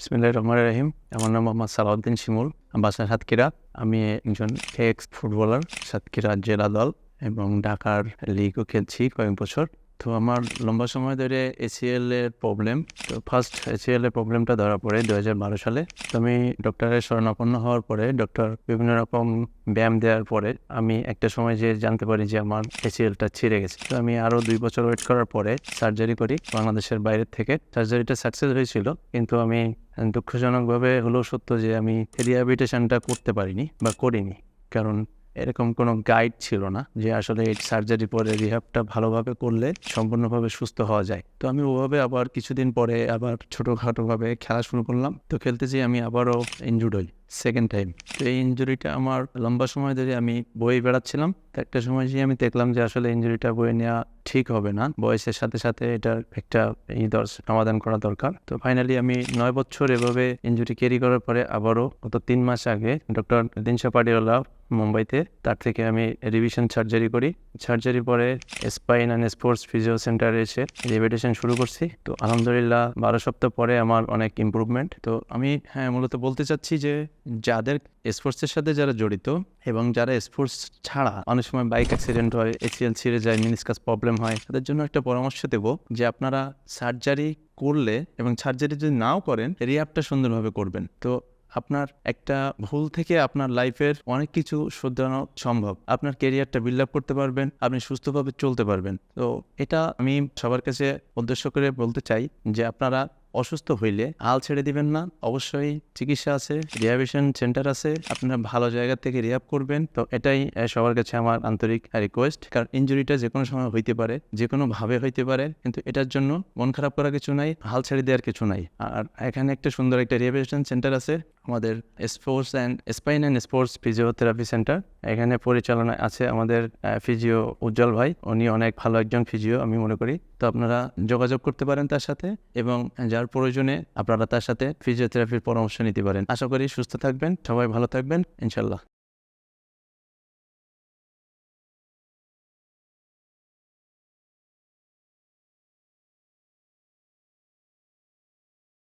বিসমিল্লাহির রহমানির রহিম। আমার নাম মোহাম্মদ সালাউদ্দিন শিমুল। বাসা সাতক্ষীরা। আমি একজন এক্স ফুটবলার, সাতক্ষীরা জেলা দল এবং ঢাকার লিগও খেলছি কয়েক বছর। তো আমার লম্বা সময় ধরে ACL এর প্রবলেম। তো ফার্স্ট ACL এর প্রবলেমটা ধরা পড়ে 2012 সালে। তো আমি ডক্টরের শরণাপন্ন হওয়ার পরে ডক্টর বিভিন্ন রকম ব্যায়াম দেওয়ার পরে আমি একটা সময় যে জানতে পারি যে আমার ACL-টা ছিঁড়ে গেছে। তো আমি আরও 2 বছর ওয়েট করার পরে সার্জারি করি বাংলাদেশের বাইরের থেকে। সার্জারিটা সাকসেস হয়েছিল, কিন্তু আমি দুঃখজনকভাবে হলেও সত্য যে আমি রিহ্যাবিলিটেশনটা করতে পারিনি বা করিনি, কারণ এরকম কোনো গাইড ছিল না যে আসলে এই সার্জারি পরে রিহ্যাবটা ভালোভাবে করলে সম্পূর্ণভাবে সুস্থ হওয়া যায়। তো আমি ওভাবে আবার কিছুদিন পরে আবার ছোটোখাটোভাবে খেলা শুরু করলাম। তো খেলতে যেয়ে আমি আবারও ইনজুর্ড হই সেকেন্ড টাইম। তো এই ইনজুরিটা আমার লম্বা সময় ধরে আমি বয়ে বেড়াচ্ছিলাম। তো একটা সময় যেয়ে আমি দেখলাম যে আসলে ইনজুরিটা বয়ে নেওয়া ঠিক হবে না, বয়সের সাথে সাথে এটার একটা সমাধান করা দরকার। তো ফাইনালি আমি 9 বছর এভাবে ইনজুরি ক্যারি করার পরে আবারও গত 3 মাস আগে ডক্টর দিনশা পাডিওয়ালা মুম্বাইতে, তার থেকে আমি রিভিশন সার্জারি করি। সার্জারি পরে স্পাইন অ্যান্ড স্পোর্টস ফিজিও সেন্টারে এসে রিহ্যাবিলিটেশন শুরু করছি। তো আলহামদুলিল্লাহ 12 সপ্তাহ পরে আমার অনেক ইমপ্রুভমেন্ট। তো আমি মূলত বলতে চাচ্ছি যে যাদের স্পোর্টসের সাথে যারা জড়িত এবং যারা স্পোর্টস ছাড়া অনেক সময় বাইক অ্যাক্সিডেন্ট হয়, ACL ছিঁড়ে যায়, মেনিসকাস প্রবলেম হয়, তাদের জন্য একটা পরামর্শ দেব যে আপনারা সার্জারি করলে এবং সার্জারি যদি নাও করেন রিহ্যাবটা সুন্দরভাবে করবেন। তো আপনার একটা ভুল থেকে আপনার লাইফের অনেক কিছু শুধরানো সম্ভব। আপনার ক্যারিয়ারটা বিল্ড আপ করতে পারবেন, আপনি সুস্থভাবে চলতে পারবেন। তো এটা আমি সবার কাছে উদ্দেশ্য করে বলতে চাই যে আপনারা অসুস্থ হইলে হাল ছেড়ে দিবেন না। অবশ্যই চিকিৎসা আছে, রিহ্যাবিলিটেশন সেন্টার আছে, আপনারা ভালো জায়গা থেকে রিহ্যাব করবেন। তো এটাই সবার কাছে আমার আন্তরিক রিকোয়েস্ট, কারণ ইনজুরিটা যে কোনো সময় হইতে পারে, যে কোনো ভাবে হইতে পারে, কিন্তু এটার জন্য মন খারাপ করার কিছু নাই, হাল ছেড়ে দেওয়ার কিছু নাই। আর এখানে একটা সুন্দর একটা রিহ্যাবিলিটেশন সেন্টার আছে আমাদের, spine and sports physiotherapy centre. এখানে পরিচালনায় আছে আমাদের ফিজিও উজ্জ্বল ভাই। উনি অনেক ভালো একজন ফিজিও আমি মনে করি। তো আপনারা যোগাযোগ করতে পারেন তার সাথে এবং যার প্রয়োজনে আপনারা তার সাথে ফিজিওথেরাপির পরামর্শ নিতে পারেন। আশা করি সুস্থ থাকবেন, সবাই ভালো থাকবেন ইনশাল্লাহ।